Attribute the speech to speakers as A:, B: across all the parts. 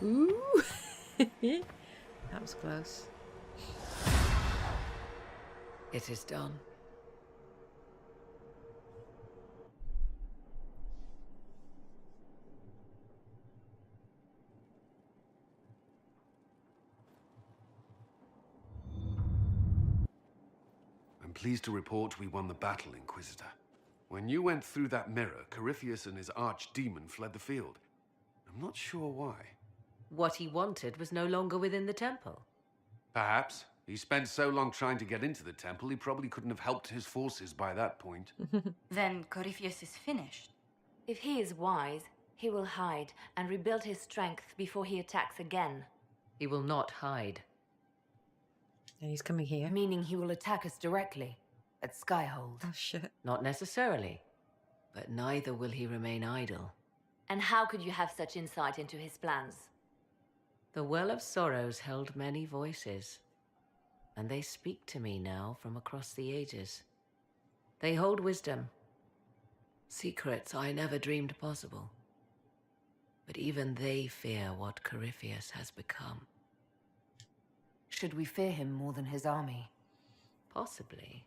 A: Ooh. That was close.
B: It is done.
C: I'm pleased to report we won the battle, Inquisitor. When you went through that mirror, Corypheus and his archdemon fled the field. I'm not sure why.
B: What he wanted was no longer within the temple.
C: Perhaps. He spent so long trying to get into the temple, he probably couldn't have helped his forces by that point.
D: Then Corypheus is finished.
E: If he is wise, he will hide and rebuild his strength before he attacks again.
B: He will not hide.
A: And he's coming here.
E: Meaning he will attack us directly, at Skyhold.
A: Oh, shit.
B: Not necessarily. But neither will he remain idle.
E: And how could you have such insight into his plans?
B: The Well of Sorrows held many voices. And they speak to me now from across the ages. They hold wisdom. Secrets I never dreamed possible. But even they fear what Corypheus has become.
E: Should we fear him more than his army?
B: Possibly.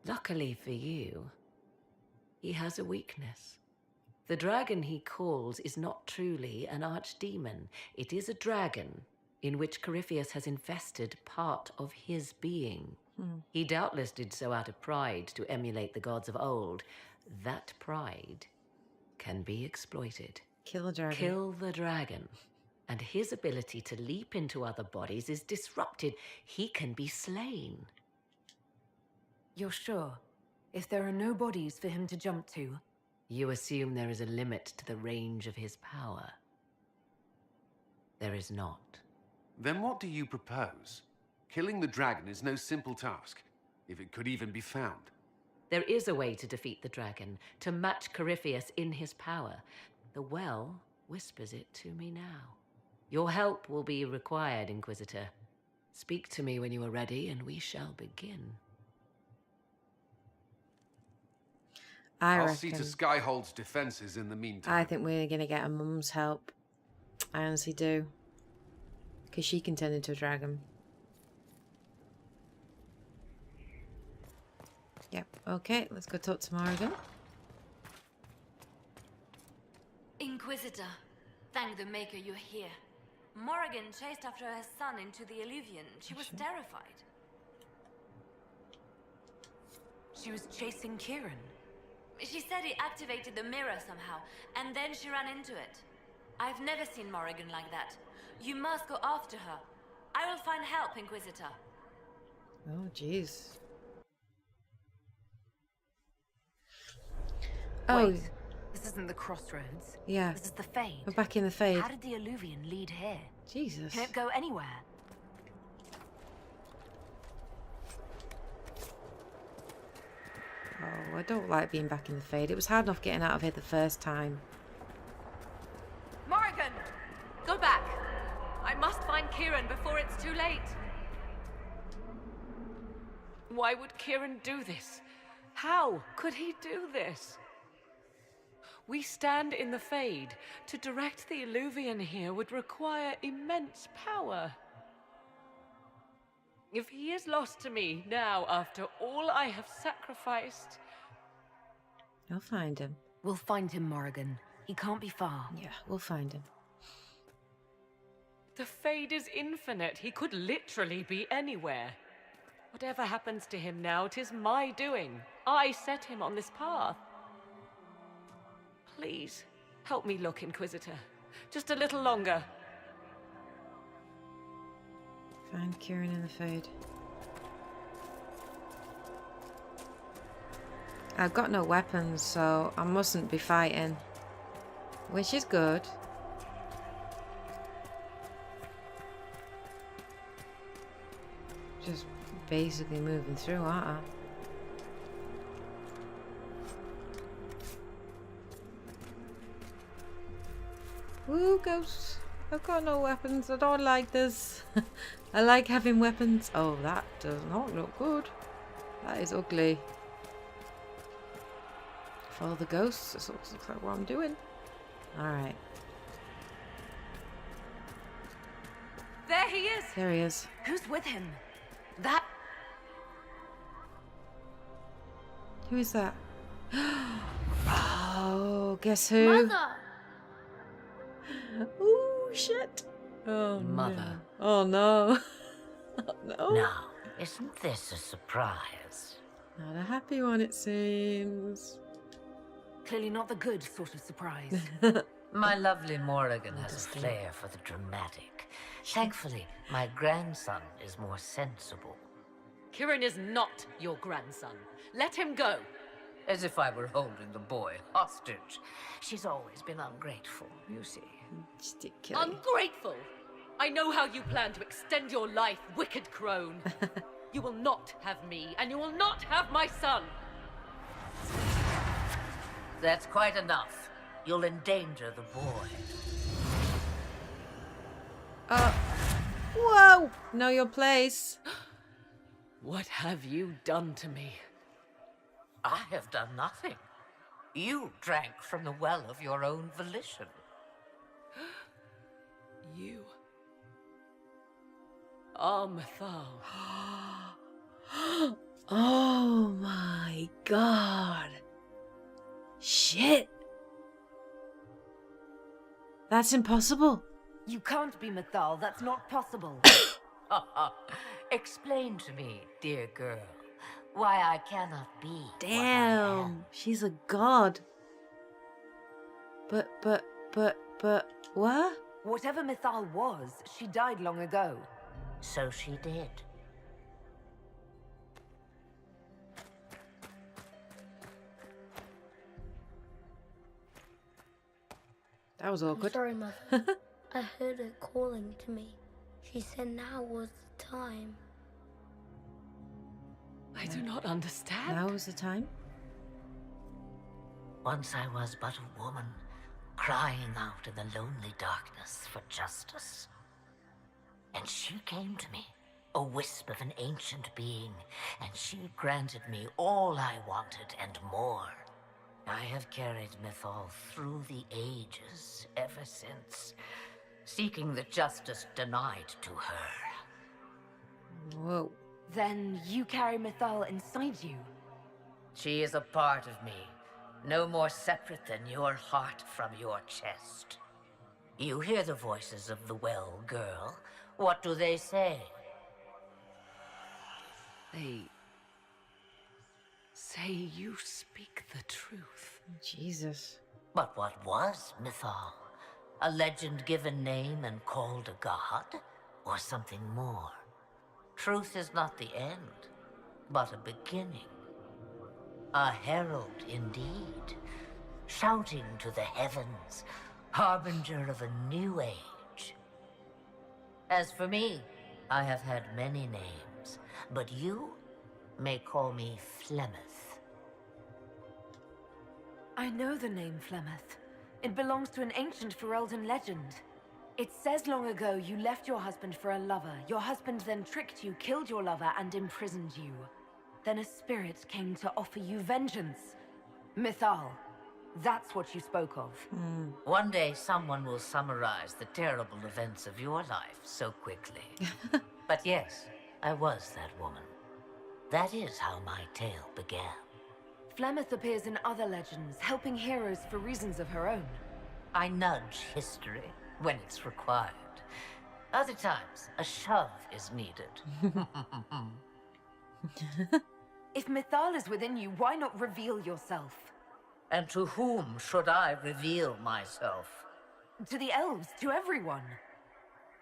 B: Luckily for you, he has a weakness. The dragon he calls is not truly an archdemon. It is a dragon in which Corypheus has invested part of his being. He doubtless did so out of pride to emulate the gods of old. That pride can be exploited.
A: Kill the dragon.
B: Kill the dragon, and his ability to leap into other bodies is disrupted. He can be slain.
E: You're sure? If there are no bodies for him to jump to?
B: You assume there is a limit to the range of his power. There is not.
C: Then what do you propose? Killing the dragon is no simple task, if it could even be found.
B: There is a way to defeat the dragon, to match Corypheus in his power. The well whispers it to me now. Your help will be required, Inquisitor. Speak to me when you are ready, and we shall begin.
C: I'll
A: reckon.
C: see to Skyhold's defenses in the meantime.
A: I think we're going to get a mum's help. I honestly do. Because she can turn into a dragon. Yep, okay, let's go talk to Morrigan.
D: Inquisitor, thank the Maker you're here. Morrigan chased after her son into the Illuvian. She was terrified.
E: She was chasing Kieran.
D: She said he activated the mirror somehow, and then she ran into it. I've never seen Morrigan like that. You must go after her. I will find help, Inquisitor.
A: Oh, jeez.
E: Wait, this isn't the crossroads.
A: Yeah.
E: This is the Fade.
A: We're back in the Fade.
E: How did the Illuvian lead here?
A: Jesus.
E: Can it go anywhere?
A: Oh, I don't like being back in the Fade. It was hard enough getting out of here the first time.
D: Morrigan! Go back! I must find Kieran before it's too late.
B: Why would Kieran do this? How could he do this? We stand in the Fade. To direct the Illuvian here would require immense power. If he is lost to me now after all I have sacrificed...
A: I'll find him.
E: We'll find him, Morrigan. He can't be far.
A: Yeah, we'll find him.
B: The Fade is infinite. He could literally be anywhere. Whatever happens to him now, it is my doing. I set him on this path. Please, help me look, Inquisitor. Just a little longer.
A: Find Kieran in the Fade. I've got no weapons, so I mustn't be fighting. Which is good. Just basically moving through, aren't I? Woo, ghosts. I've got no weapons. I don't like this. I like having weapons. Oh, that does not look good. That is ugly. Follow the ghosts. This looks like what I'm doing. Alright.
D: There he is!
A: There he is.
D: Who's with him? That...
A: Who is that? Oh, guess who?
F: Mother!
A: Oh, shit. Oh,
B: Mother.
A: No. Oh, no. Oh, no.
G: Now, isn't this a surprise?
A: Not a happy one, it seems.
D: Clearly not the good sort of surprise.
G: My lovely Morrigan has a flair for the dramatic. Thankfully, my grandson is more sensible.
B: Kieran is not your grandson. Let him go.
G: As if I were holding the boy hostage. She's always been ungrateful, you see.
A: Just kill him.
B: Ungrateful! I know how you plan to extend your life, wicked crone. You will not have me, and you will not have my son.
G: That's quite enough. You'll endanger the boy.
A: Whoa! Know your place.
B: What have you done to me?
G: I have done nothing. You drank from the well of your own volition.
B: You are Mythal.
A: Oh my god. Shit. That's impossible.
D: You can't be Mythal, that's not possible.
G: Explain to me, dear girl, why I cannot be what I
A: Damn.
G: am.
A: She's a god. But, what?
D: Whatever Mythal was, she died long ago.
G: So she did.
A: That was
F: I'm
A: awkward.
F: sorry, Mother. I heard her calling to me. She said now was the time.
B: I do not understand.
A: Now is the time.
G: Once I was but a woman, crying out in the lonely darkness for justice. And she came to me, a wisp of an ancient being, and she granted me all I wanted and more. I have carried Mythal through the ages ever since, seeking the justice denied to her.
A: Whoa.
D: Then you carry Mythal inside you.
G: She is a part of me, no more separate than your heart from your chest. You hear the voices of the well, girl. What do they say?
B: They say you speak the truth.
A: Jesus.
G: But what was Mythal? A legend given name and called a god? Or something more? Truth is not the end, but a beginning. A herald indeed, shouting to the heavens, harbinger of a new age. As for me, I have had many names, but you may call me Flemeth.
D: I know the name Flemeth. It belongs to an ancient Ferelden legend. It says long ago you left your husband for a lover. Your husband then tricked you, killed your lover, and imprisoned you. Then a spirit came to offer you vengeance. Mythal. That's what you spoke of.
G: One day someone will summarize the terrible events of your life so quickly. But yes, I was that woman. That is how my tale began.
D: Flemeth appears in other legends, helping heroes for reasons of her own.
G: I nudge history when it's required. Other times, a shove is needed.
D: If Mythal is within you, why not reveal yourself?
G: And to whom should I reveal myself?
D: To the elves, to everyone.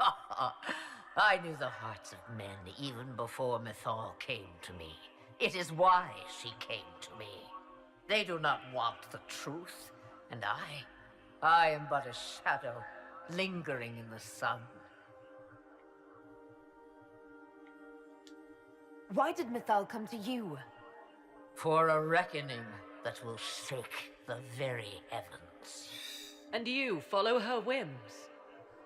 G: I knew the hearts of men even before Mythal came to me. It is why she came to me. They do not want the truth, and I am but a shadow lingering in the sun.
D: Why did Mythal come to you?
G: For a reckoning that will shake the very heavens.
B: And you follow her whims.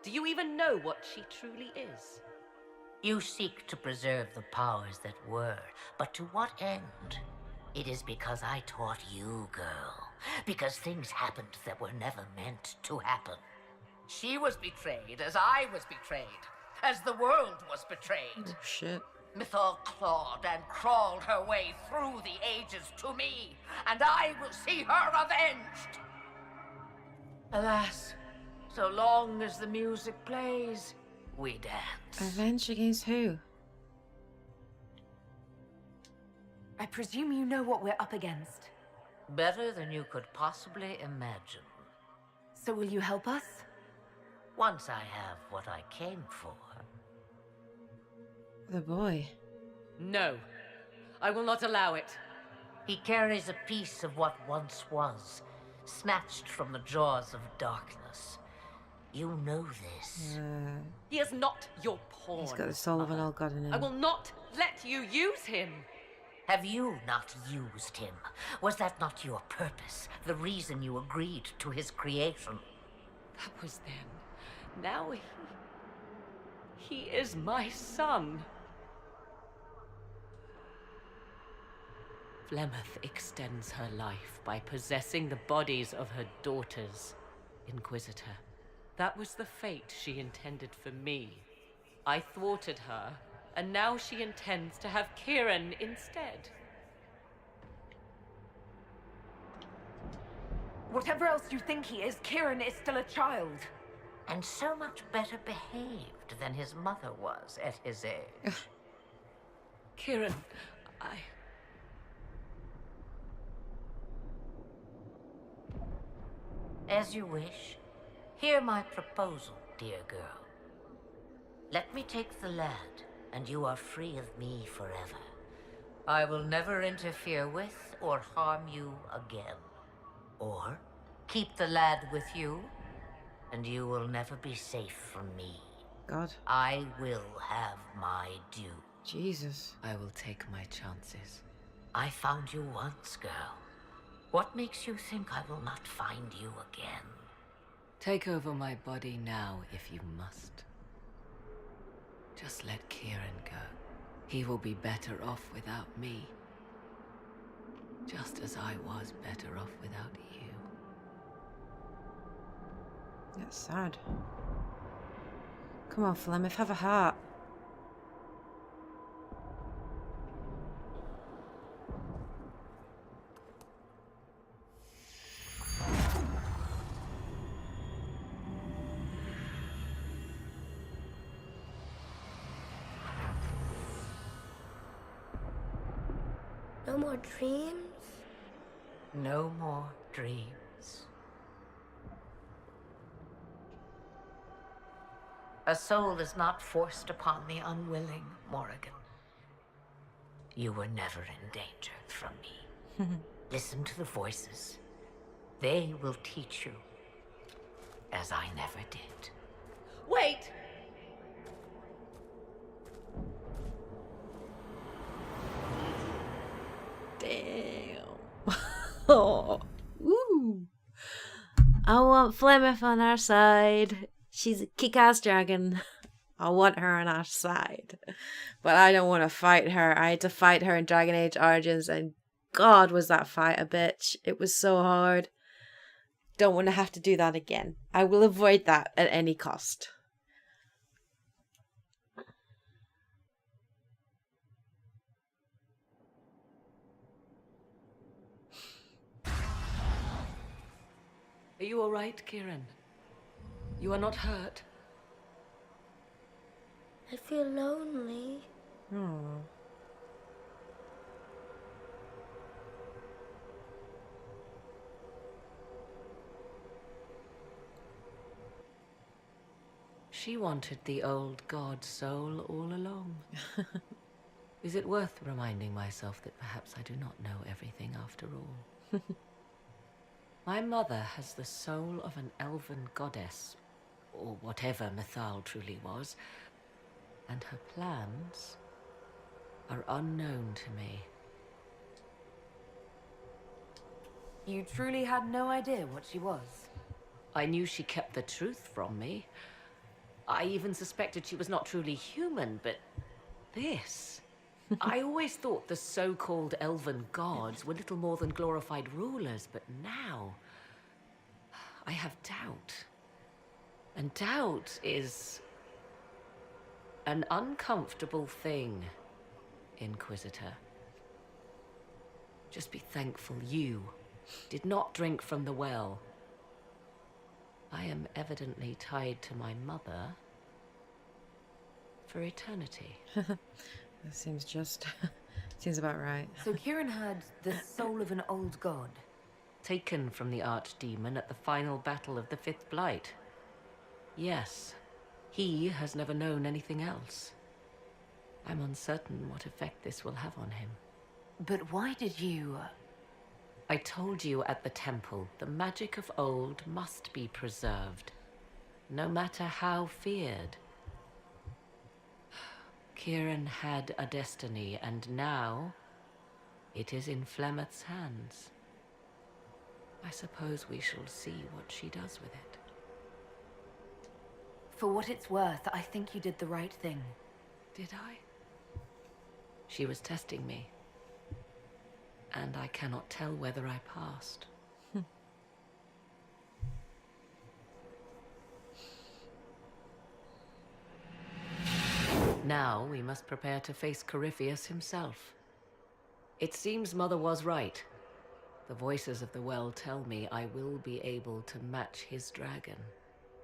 B: Do you even know what she truly is?
G: You seek to preserve the powers that were, but to what end? It is because I taught you, girl. Because things happened that were never meant to happen. She was betrayed as I was betrayed. as the world was betrayed.
A: Oh, shit.
G: Mythal clawed and crawled her way through the ages to me, and I will see her avenged. Alas, so long as the music plays, we dance.
A: Avenged against who?
D: I presume you know what we're up against.
G: Better than you could possibly imagine.
D: So will you help us?
G: Once I have what I came for.
A: The boy.
B: No, I will not allow it.
G: He carries a piece of what once was, snatched from the jaws of darkness. You know this.
B: He is not your pawn.
A: He's got the soul of an old god in him.
B: I will not let you use him.
G: Have you not used him? Was that not your purpose? The reason you agreed to his creation?
B: That was then. Now he is my son. Flemeth extends her life by possessing the bodies of her daughters, Inquisitor. That was the fate she intended for me. I thwarted her, and now she intends to have Kieran instead.
D: Whatever else you think he is, Kieran is still a child.
G: And so much better behaved than his mother was at his age.
B: Kieran,
G: As you wish. Hear my proposal, dear girl. Let me take the lad, and you are free of me forever. I will never interfere with or harm you again. Or keep the lad with you, and you will never be safe from me.
A: God.
G: I will have my due.
A: Jesus.
B: I will take my chances.
G: I found you once, girl. What makes you think I will not find you again?
B: Take over my body now, if you must. Just let Kieran go. He will be better off without me. Just as I was better off without you.
A: That's sad. Come on, Flemeth, have a heart.
F: No more dreams?
G: No more dreams. A soul is not forced upon the unwilling, Morrigan. You were never in danger from me. Listen to the voices. They will teach you, as I never did.
B: Wait!
A: Damn. Oh. Woo. I want Flemeth on our side. She's a kick-ass dragon. I want her on our side. But I don't want to fight her. I had to fight her in Dragon Age Origins, and God, was that fight a bitch. It was so hard. Don't want to have to do that again. I will avoid that at any cost.
B: Are you all right, Kieran? You are not hurt?
F: I feel lonely.
A: Oh.
B: She wanted the old god soul all along. Is it worth reminding myself that perhaps I do not know everything after all? My mother has the soul of an elven goddess, or whatever Mythal truly was, and her plans are unknown to me.
D: You truly had no idea what she was?
B: I knew she kept the truth from me. I even suspected she was not truly human, but this... I always thought the so-called elven gods were little more than glorified rulers, but now... I have doubt. And doubt is... An uncomfortable thing, Inquisitor. Just be thankful you did not drink from the well. I am evidently tied to my mother for eternity.
A: That seems just... seems about right.
D: So Kieran had the soul of an old god.
B: Taken from the archdemon at the final battle of the Fifth Blight. Yes, he has never known anything else. I'm uncertain what effect this will have on him.
D: But why did you...
B: I told you at the temple, the magic of old must be preserved, no matter how feared. Kieran had a destiny, and now it is in Flemeth's hands. I suppose we shall see what she does with it.
D: For what it's worth, I think you did the right thing.
B: Did I? She was testing me, and I cannot tell whether I passed. Now we must prepare to face Corypheus himself. It seems Mother was right. The voices of the well tell me I will be able to match his dragon.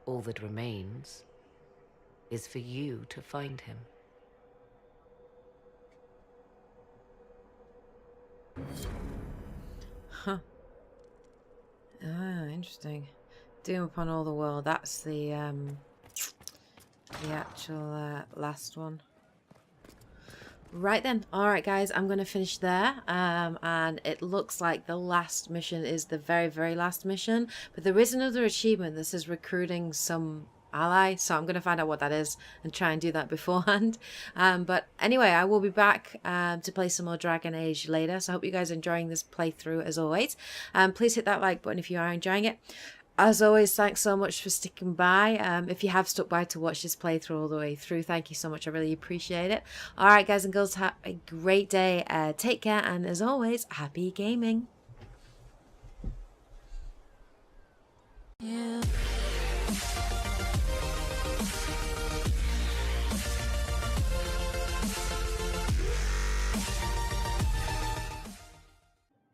B: All that remains is for you to find him.
A: Huh. Ah, interesting. Doom upon all the world. That's the actual last one. Right then. Alright guys, I'm going to finish there. And it looks like the last mission is the very, very last mission. But there is another achievement that says recruiting some ally. So I'm going to find out what that is and try and do that beforehand. But anyway, I will be back to play some more Dragon Age later. So I hope you guys are enjoying this playthrough as always. Please hit that like button if you are enjoying it. As always, thanks so much for sticking by. If you have stuck by to watch this playthrough all the way through, thank you so much. I really appreciate it. Alright guys and girls, have a great day. Take care, and as always, happy gaming. Yeah.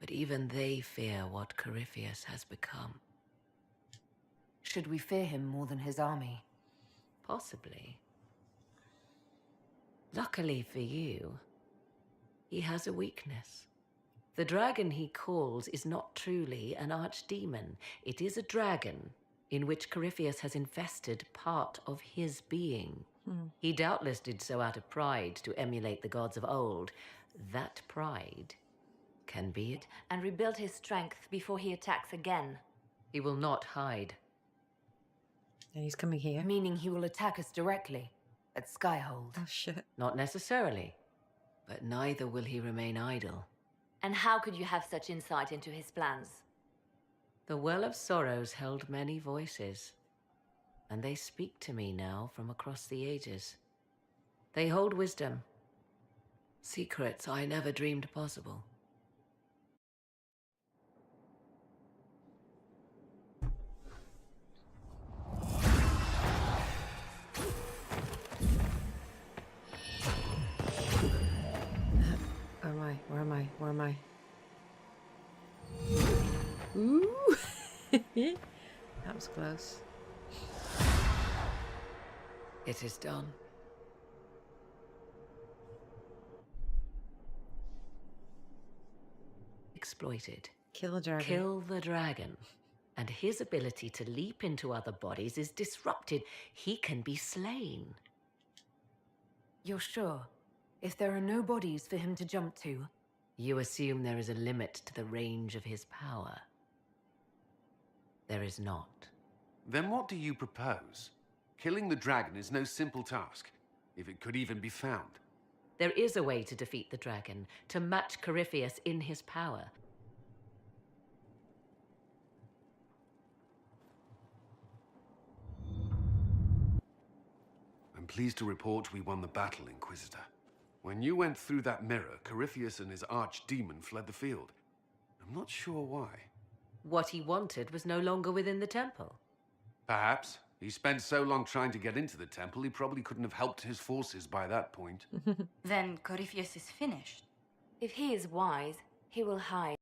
B: But even they fear what Corypheus has become.
D: Should we fear him more than his army?
B: Possibly. Luckily for you, he has a weakness. The dragon he calls is not truly an archdemon. It is a dragon in which Corypheus has invested part of his being. He doubtless did so out of pride to emulate the gods of old. That pride can be it.
E: And rebuild his strength before he attacks again.
B: He will not hide.
A: And he's coming here.
D: Meaning he will attack us directly at Skyhold.
A: Oh shit.
B: Not necessarily, but neither will he remain idle.
E: And how could you have such insight into his plans?
B: The Well of Sorrows held many voices, and they speak to me now from across the ages. They hold wisdom, secrets I never dreamed possible.
A: Where am I? Ooh! That was close.
B: It is done. Exploited.
A: Kill the dragon.
B: Kill the dragon. And his ability to leap into other bodies is disrupted. He can be slain.
D: You're sure? If there are no bodies for him to jump to?
B: You assume there is a limit to the range of his power. There is not.
C: Then what do you propose? Killing the dragon is no simple task, if it could even be found.
B: There is a way to defeat the dragon, to match Corypheus in his power.
C: I'm pleased to report we won the battle, Inquisitor. When you went through that mirror, Corypheus and his archdemon fled the field. I'm not sure why.
B: What he wanted was no longer within the temple.
C: Perhaps, He spent so long trying to get into the temple, he probably couldn't have helped his forces by that point.
H: Then Corypheus is finished.
E: If he is wise, he will hide.